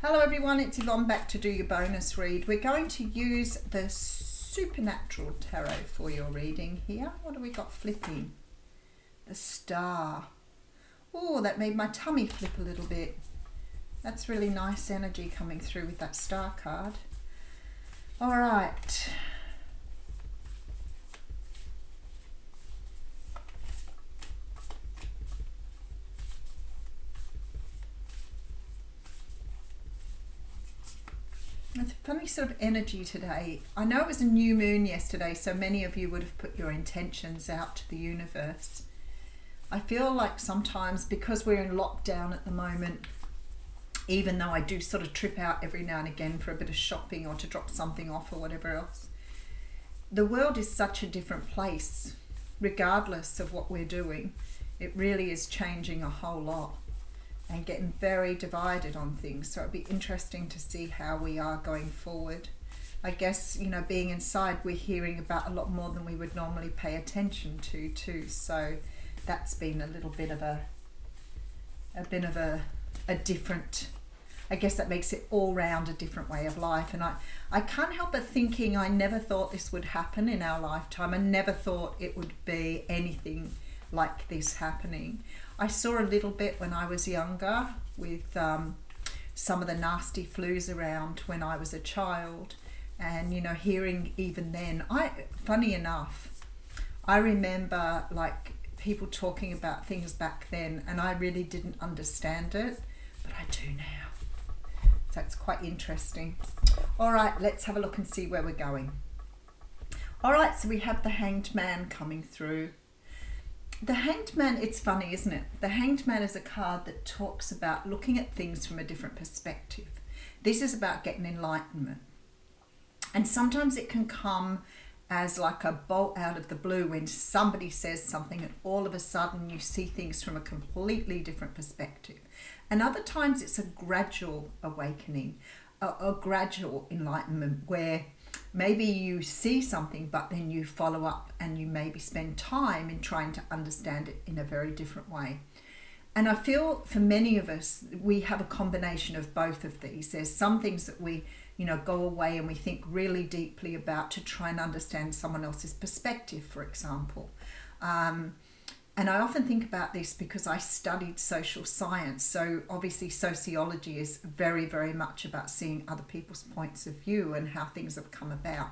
Hello everyone, it's Yvonne back to do your bonus read. We're going to use the Supernatural Tarot for your reading here. What have we got flipping? The Star. Oh, that made my tummy flip a little bit. That's really nice energy coming through with that Star card. All right. It's a funny sort of energy today. I know it was a new moon yesterday, so many of you would have put your intentions out to the universe. I feel like sometimes, because we're in lockdown at the moment, even though I do sort of trip out every now and again for a bit of shopping or to drop something off or whatever else, the world is such a different place, regardless of what we're doing. It really is changing a whole lot and getting very divided on things. So it'd be interesting to see how we are going forward. I guess, you know, being inside, we're hearing about a lot more than we would normally pay attention to too. So that's been a little bit of a different, I guess that makes it all round a different way of life. And I can't help but thinking I never thought this would happen in our lifetime. I never thought it would be anything like this happening. I saw a little bit when I was younger with some of the nasty flus around when I was a child, and you know, hearing even then, funny enough, I remember like people talking about things back then and I really didn't understand it, but I do now. So it's quite interesting. All right, let's have a look and see where we're going. All right, so we have the Hanged Man coming through. The Hanged Man, it's funny, isn't it? The Hanged Man is a card that talks about looking at things from a different perspective. This is about getting enlightenment. And sometimes it can come as like a bolt out of the blue when somebody says something and all of a sudden you see things from a completely different perspective. And other times it's a gradual awakening, a gradual enlightenment where maybe you see something, but then you follow up and you maybe spend time in trying to understand it in a very different way. And I feel for many of us, we have a combination of both of these. There's some things that we, you know, go away and we think really deeply about to try and understand someone else's perspective, for example. And I often think about this because I studied social science. So obviously sociology is very, very much about seeing other people's points of view and how things have come about.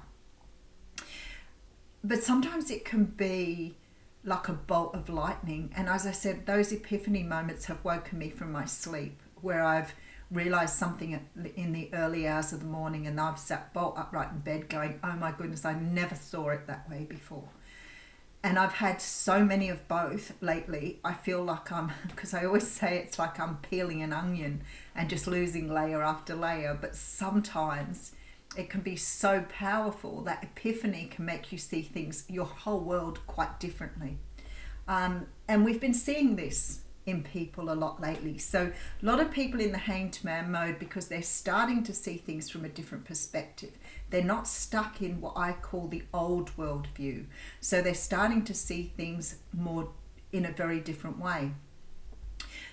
But sometimes it can be like a bolt of lightning. And as I said, those epiphany moments have woken me from my sleep, where I've realized something in the early hours of the morning and I've sat bolt upright in bed going, oh my goodness, I never saw it that way before. And I've had so many of both lately. I feel like because I always say it's like I'm peeling an onion and just losing layer after layer. But sometimes it can be so powerful that epiphany can make you see things, your whole world, quite differently. And we've been seeing this in people a lot lately. So a lot of people in the Hanged Man mode because they're starting to see things from a different perspective. They're not stuck in what I call the old world view. So they're starting to see things more in a very different way.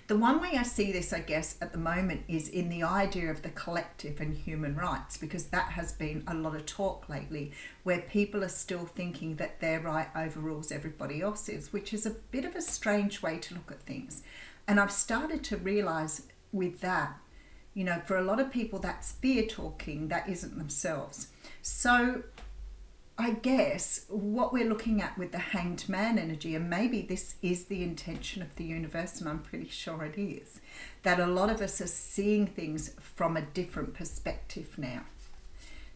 The one way I see this, I guess, at the moment is in the idea of the collective and human rights, because that has been a lot of talk lately, where people are still thinking that their right overrules everybody else's, which is a bit of a strange way to look at things. And I've started to realize with that, you know, for a lot of people, that's fear talking, that isn't themselves. So I guess what we're looking at with the Hanged Man energy, and maybe this is the intention of the universe, and I'm pretty sure it is, that a lot of us are seeing things from a different perspective now.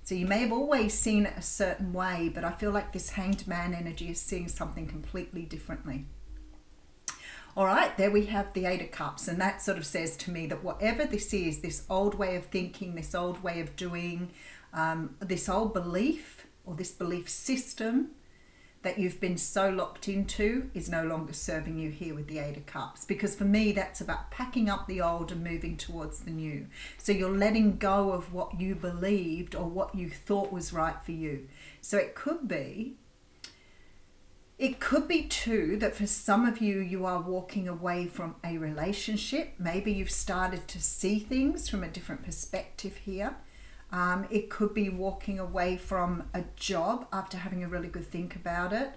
So you may have always seen it a certain way, but I feel like this Hanged Man energy is seeing something completely differently. All right, there we have the Eight of Cups, and that sort of says to me that whatever this is, this old way of thinking, this old way of doing, this old belief or this belief system that you've been so locked into is no longer serving you here with the Eight of Cups. Because for me, that's about packing up the old and moving towards the new. So you're letting go of what you believed or what you thought was right for you. So it could be It could be too that for some of you, you are walking away from a relationship. Maybe you've started to see things from a different perspective here. It could be walking away from a job after having a really good think about it.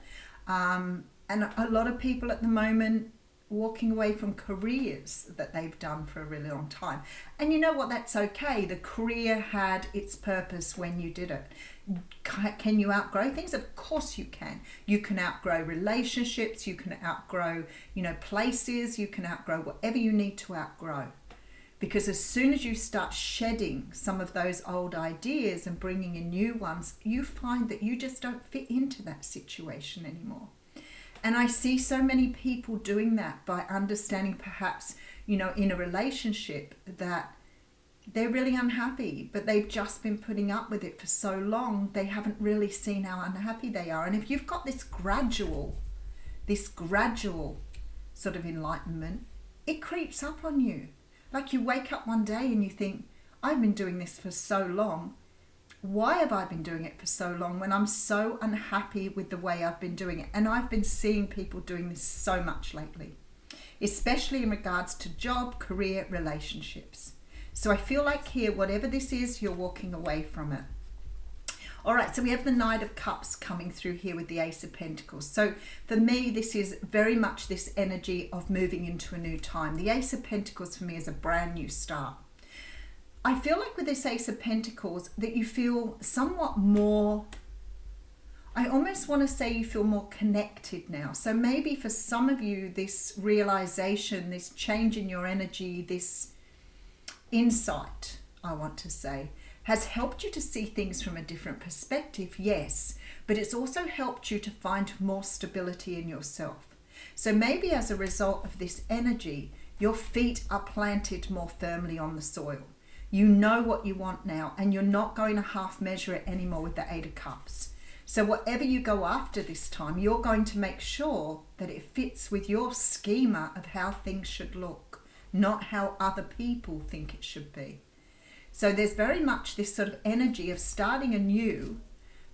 And a lot of people at the moment walking away from careers that they've done for a really long time. And you know what? That's okay. The career had its purpose when you did it. Can you outgrow things? Of course you can. You can outgrow relationships. You can outgrow, places. You can outgrow whatever you need to outgrow. Because as soon as you start shedding some of those old ideas and bringing in new ones, you find that you just don't fit into that situation anymore. And I see so many people doing that by understanding perhaps, in a relationship that they're really unhappy, but they've just been putting up with it for so long, they haven't really seen how unhappy they are. And if you've got this gradual sort of enlightenment, it creeps up on you. Like you wake up one day and you think, I've been doing this for so long. Why have I been doing it for so long when I'm so unhappy with the way I've been doing it? And I've been seeing people doing this so much lately, especially in regards to job, career, relationships. So I feel like here, whatever this is, you're walking away from it. All right, so we have the Knight of Cups coming through here with the Ace of Pentacles. So for me, this is very much this energy of moving into a new time. The Ace of Pentacles for me is a brand new start. I feel like with this Ace of Pentacles that you feel somewhat more, I almost want to say you feel more connected now. So maybe for some of you, this realization, this change in your energy, this insight, I want to say, has helped you to see things from a different perspective, yes, but it's also helped you to find more stability in yourself. So maybe as a result of this energy, your feet are planted more firmly on the soil. You know what you want now, and you're not going to half measure it anymore with the Eight of Cups. So whatever you go after this time, you're going to make sure that it fits with your schema of how things should look, not how other people think it should be. So there's very much this sort of energy of starting anew,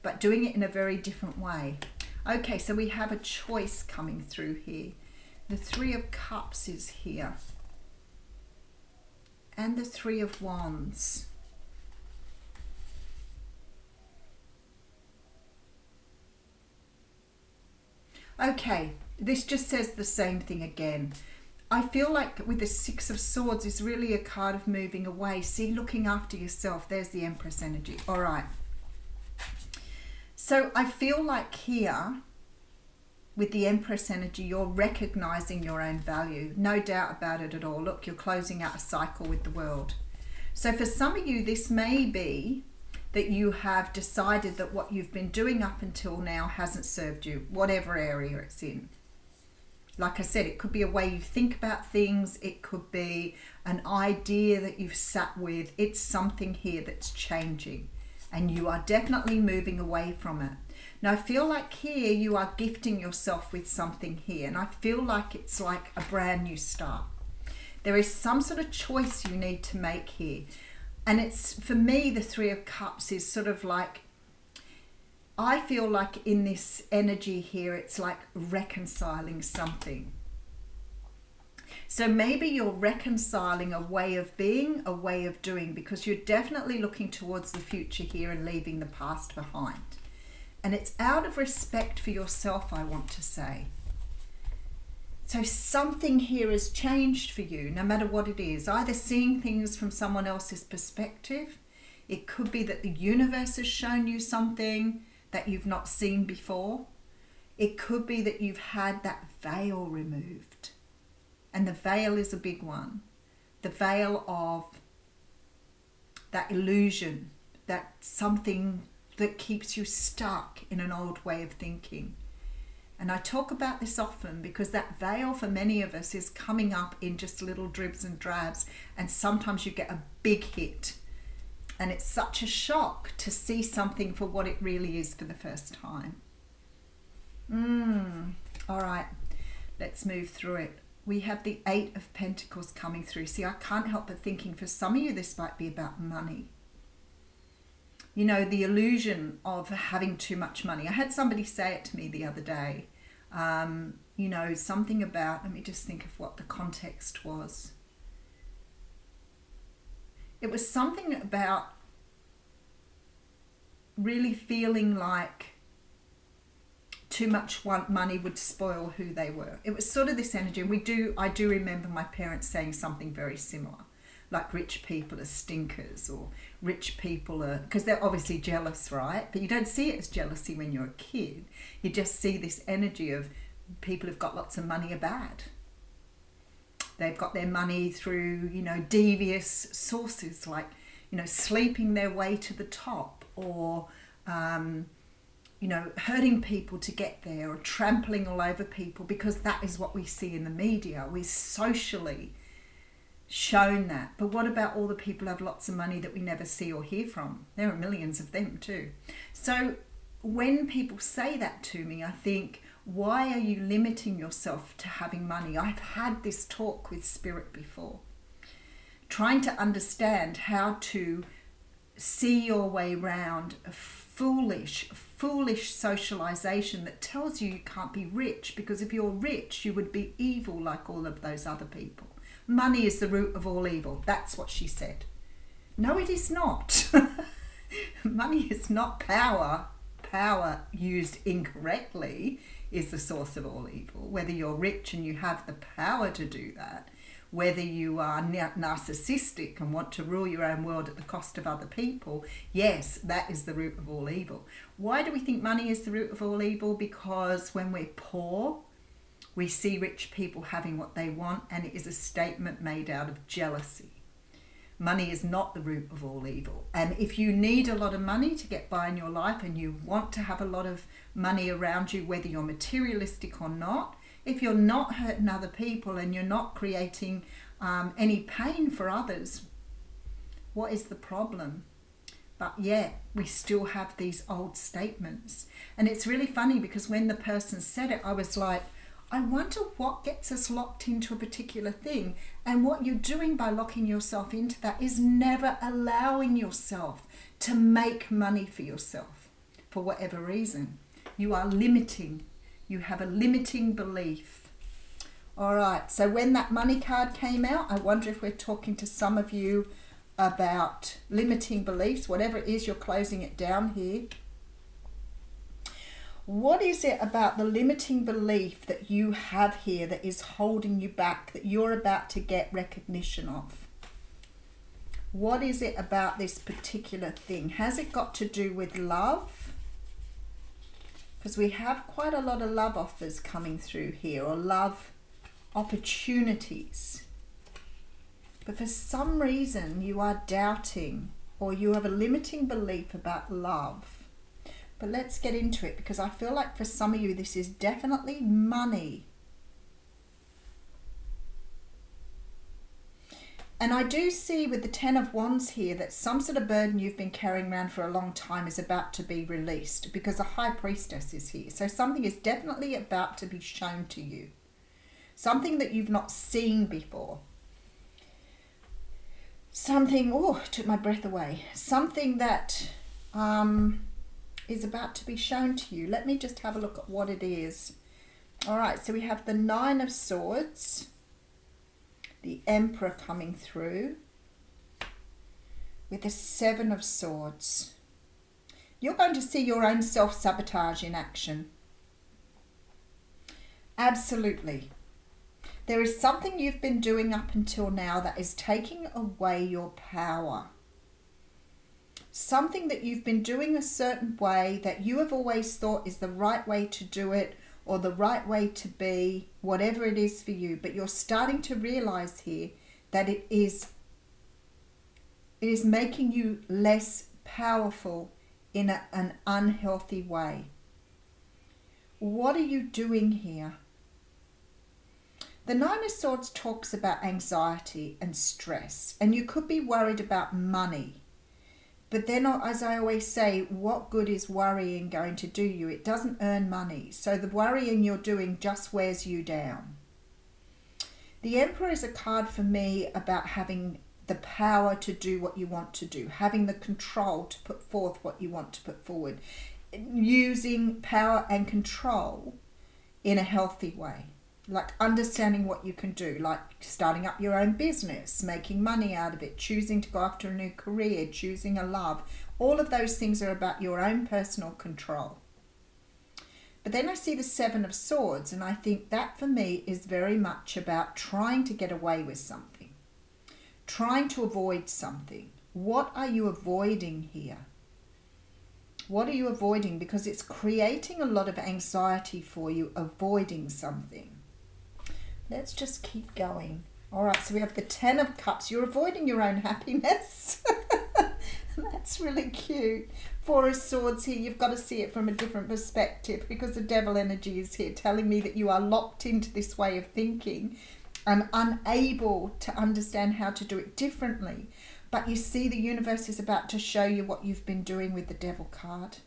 but doing it in a very different way. Okay, so we have a choice coming through here. The Three of Cups is here. And the Three of Wands. Okay, this just says the same thing again. I feel like with the Six of Swords is really a card of moving away. See, looking after yourself. There's the Empress energy. All right. So I feel like here, with the Empress energy, you're recognizing your own value. No doubt about it at all. Look, you're closing out a cycle with the world. So for some of you, this may be that you have decided that what you've been doing up until now hasn't served you, whatever area it's in. Like I said, it could be a way you think about things. It could be an idea that you've sat with. It's something here that's changing, and you are definitely moving away from it. Now, I feel like here you are gifting yourself with something here, and I feel like it's like a brand new start. There is some sort of choice you need to make here. And it's, for me, the Three of Cups is sort of like, I feel like in this energy here, it's like reconciling something. So maybe you're reconciling a way of being, a way of doing, because you're definitely looking towards the future here and leaving the past behind. And it's out of respect for yourself, I want to say. So something here has changed for you, no matter what it is. Either seeing things from someone else's perspective. It could be that the universe has shown you something that you've not seen before. It could be that you've had that veil removed. And the veil is a big one. The veil of that illusion, that something that keeps you stuck in an old way of thinking. And I talk about this often because that veil for many of us is coming up in just little dribs and drabs, and sometimes you get a big hit. And it's such a shock to see something for what it really is for the first time. All right, let's move through it. We have the Eight of Pentacles coming through. See, I can't help but thinking for some of you this might be about money. You know, the illusion of having too much money. I had somebody say it to me the other day. You know, something about, let me just think of what the context was. It was something about really feeling like too much money would spoil who they were. It was sort of this energy. I do remember my parents saying something very similar, like rich people are stinkers, or rich people are, because they're obviously jealous, right? But you don't see it as jealousy when you're a kid. You just see this energy of people who've got lots of money are bad. They've got their money through, you know, devious sources, like, you know, sleeping their way to the top, or you know, hurting people to get there, or trampling all over people, because that is what we see in the media. We're socially shown that. But what about all the people who have lots of money that we never see or hear from? There are millions of them too. So when people say that to me, I think, why are you limiting yourself to having money? I've had this talk with Spirit before, trying to understand how to see your way around a foolish socialization that tells you can't be rich, because if you're rich, you would be evil like all of those other people. Money is the root of all evil. That's what she said. No, it is not. Money is not power. Power used incorrectly is the source of all evil. Whether you're rich and you have the power to do that, whether you are narcissistic and want to rule your own world at the cost of other people, yes, that is the root of all evil. Why do we think money is the root of all evil? Because when we're poor, we see rich people having what they want, and it is a statement made out of jealousy. Money is not the root of all evil. And if you need a lot of money to get by in your life, and you want to have a lot of money around you, whether you're materialistic or not, if you're not hurting other people and you're not creating any pain for others, what is the problem? But yet we still have these old statements. And it's really funny, because when the person said it, I was like, I wonder what gets us locked into a particular thing. And what you're doing by locking yourself into that is never allowing yourself to make money for yourself for whatever reason. You are limiting. You have a limiting belief. All right, so when that money card came out, I wonder if we're talking to some of you about limiting beliefs, whatever it is, you're closing it down here. What is it about the limiting belief that you have here that is holding you back, that you're about to get recognition of? What is it about this particular thing? Has it got to do with love? Because we have quite a lot of love offers coming through here, or love opportunities. But for some reason you are doubting, or you have a limiting belief about love. But let's get into it, because I feel like for some of you this is definitely money. And I do see with the Ten of Wands here that some sort of burden you've been carrying around for a long time is about to be released, because a High Priestess is here. So something is definitely about to be shown to you. Something that you've not seen before. Something, oh, took my breath away. Something that is about to be shown to you. Let me just have a look at what it is. All right, so we have the Nine of Swords, the Emperor coming through, with the Seven of Swords. You're going to see your own self-sabotage in action. Absolutely. There is something you've been doing up until now that is taking away your power. Something that you've been doing a certain way that you have always thought is the right way to do it, or the right way to be, whatever it is for you. But you're starting to realize here that it is making you less powerful in an unhealthy way. What are you doing here? The Nine of Swords talks about anxiety and stress, and you could be worried about money. But then, as I always say, what good is worrying going to do you? It doesn't earn money. So the worrying you're doing just wears you down. The Emperor is a card for me about having the power to do what you want to do, having the control to put forth what you want to put forward, using power and control in a healthy way. Like understanding what you can do, like starting up your own business, making money out of it, choosing to go after a new career, choosing a love. All of those things are about your own personal control. But then I see the Seven of Swords, and I think that for me is very much about trying to get away with something, trying to avoid something. What are you avoiding here? What are you avoiding? Because it's creating a lot of anxiety for you, avoiding something. Let's just keep going. All right, so we have the Ten of Cups. You're avoiding your own happiness. That's really cute. Four of Swords here. You've got to see it from a different perspective, because the Devil energy is here telling me that you are locked into this way of thinking and unable to understand how to do it differently. But you see, the universe is about to show you what you've been doing with the Devil card.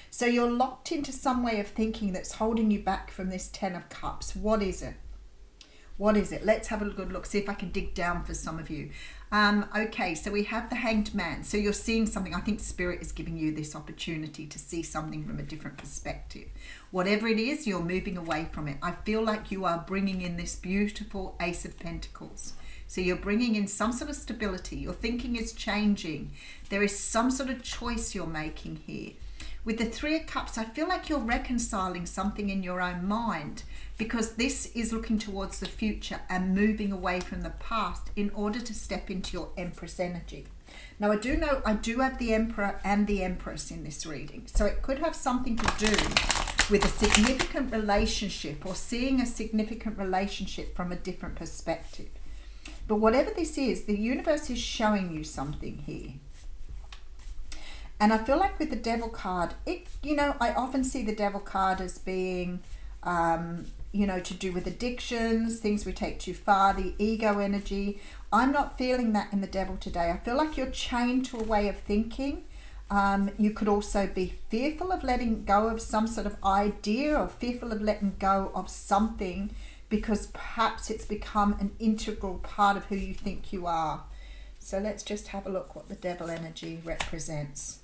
So you're locked into some way of thinking that's holding you back from this Ten of Cups. What is it? What is it? Let's have a good look, see if I can dig down for some of you. Okay, so we have the Hanged Man. So you're seeing something. I think Spirit is giving you this opportunity to see something from a different perspective. Whatever it is, you're moving away from it. I feel like you are bringing in this beautiful Ace of Pentacles. So you're bringing in some sort of stability. Your thinking is changing. There is some sort of choice you're making here. With the Three of Cups, I feel like you're reconciling something in your own mind, because this is looking towards the future and moving away from the past in order to step into your Empress energy. Now, I do know I do have the Emperor and the Empress in this reading, so it could have something to do with a significant relationship or seeing a significant relationship from a different perspective. But whatever this is, the universe is showing you something here. And I feel like with the Devil card, I often see the Devil card as being, to do with addictions, things we take too far, the ego energy. I'm not feeling that in the Devil today. I feel like you're chained to a way of thinking. You could also be fearful of letting go of some sort of idea, or fearful of letting go of something, because perhaps it's become an integral part of who you think you are. So let's just have a look what the Devil energy represents.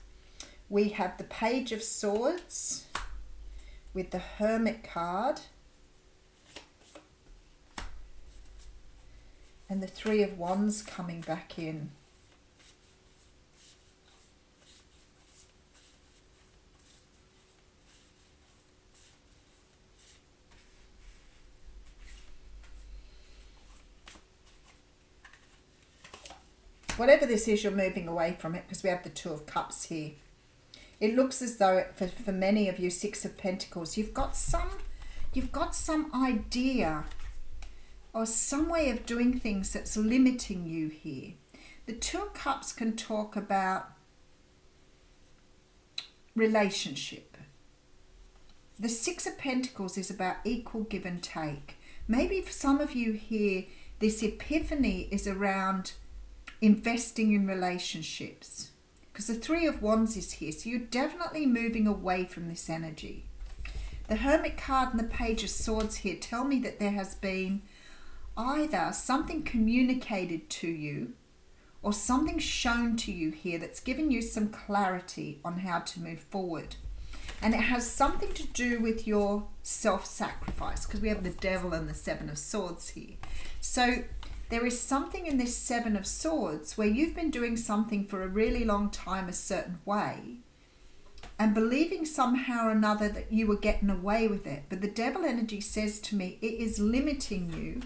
We have the Page of Swords with the Hermit card and the Three of Wands coming back in. Whatever this is, you're moving away from it, because we have the Two of Cups here. It looks as though for many of you, Six of Pentacles, you've got some idea or some way of doing things that's limiting you here. The Two of Cups can talk about relationship. The Six of Pentacles is about equal give and take. Maybe for some of you here, this epiphany is around investing in relationships, because the Three of Wands is here, so you're definitely moving away from this energy. The Hermit card and the Page of Swords here tell me that there has been either something communicated to you or something shown to you here that's given you some clarity on how to move forward. And it has something to do with your self-sacrifice, because we have the Devil and the Seven of Swords here. So there is something in this Seven of Swords where you've been doing something for a really long time a certain way and believing somehow or another that you were getting away with it. But the Devil energy says to me, it is limiting you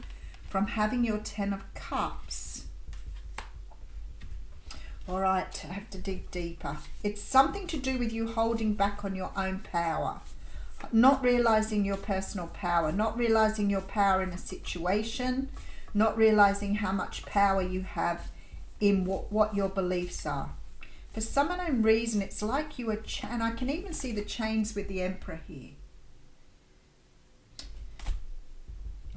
from having your Ten of Cups. All right, I have to dig deeper. It's something to do with you holding back on your own power, not realizing your personal power, not realizing your power in a situation, not realizing how much power you have in what your beliefs are. For some unknown reason, it's like you are, and I can even see the chains with the Emperor here.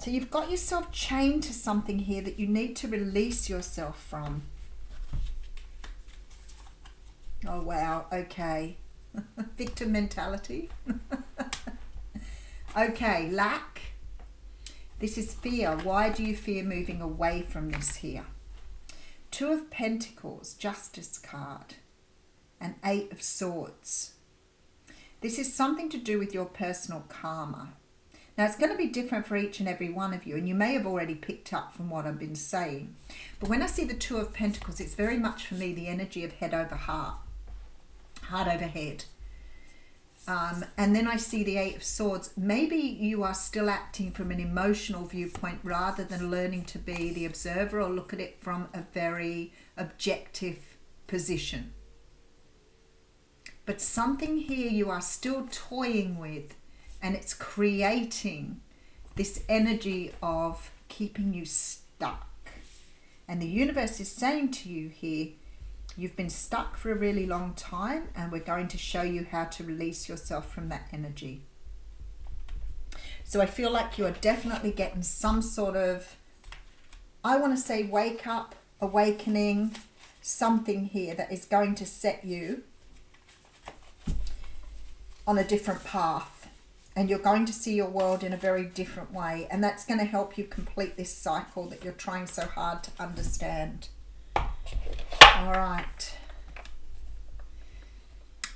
So you've got yourself chained to something here that you need to release yourself from. Oh, wow. Okay. Victim mentality. Okay, lack. This is fear. Why do you fear moving away from this here? Two of Pentacles, Justice card, and Eight of Swords. This is something to do with your personal karma. Now, it's going to be different for each and every one of you, and you may have already picked up from what I've been saying. But when I see the Two of Pentacles, it's very much for me the energy of head over heart, heart over head. And then I see the Eight of Swords. Maybe you are still acting from an emotional viewpoint rather than learning to be the observer or look at it from a very objective position. But something here you are still toying with, and it's creating this energy of keeping you stuck. And the universe is saying to you here, you've been stuck for a really long time, and we're going to show you how to release yourself from that energy. So I feel like you are definitely getting some sort of, I want to say wake up, awakening, something here that is going to set you on a different path. And you're going to see your world in a very different way. And that's going to help you complete this cycle that you're trying so hard to understand. All right.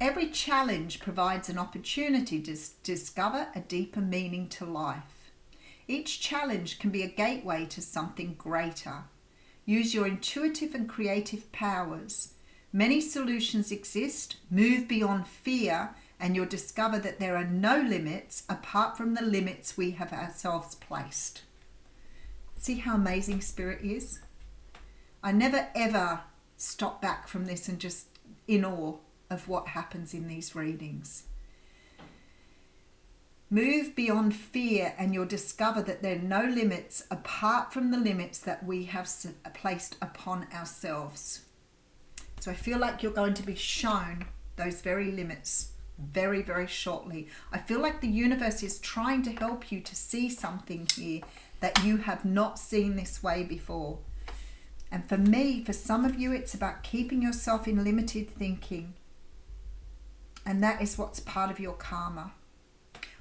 Every challenge provides an opportunity to discover a deeper meaning to life. Each challenge can be a gateway to something greater. Use your intuitive and creative powers. Many solutions exist. Move beyond fear, and you'll discover that there are no limits apart from the limits we have ourselves placed. See how amazing Spirit is? I never ever stop back from this and just in awe of what happens in these readings. Move beyond fear, and you'll discover that there are no limits apart from the limits that we have placed upon ourselves. So I feel like you're going to be shown those very limits very, very shortly. I feel like the universe is trying to help you to see something here that you have not seen this way before. And for me, for some of you, it's about keeping yourself in limited thinking. And that is what's part of your karma.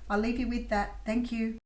I'll leave you with that. Thank you.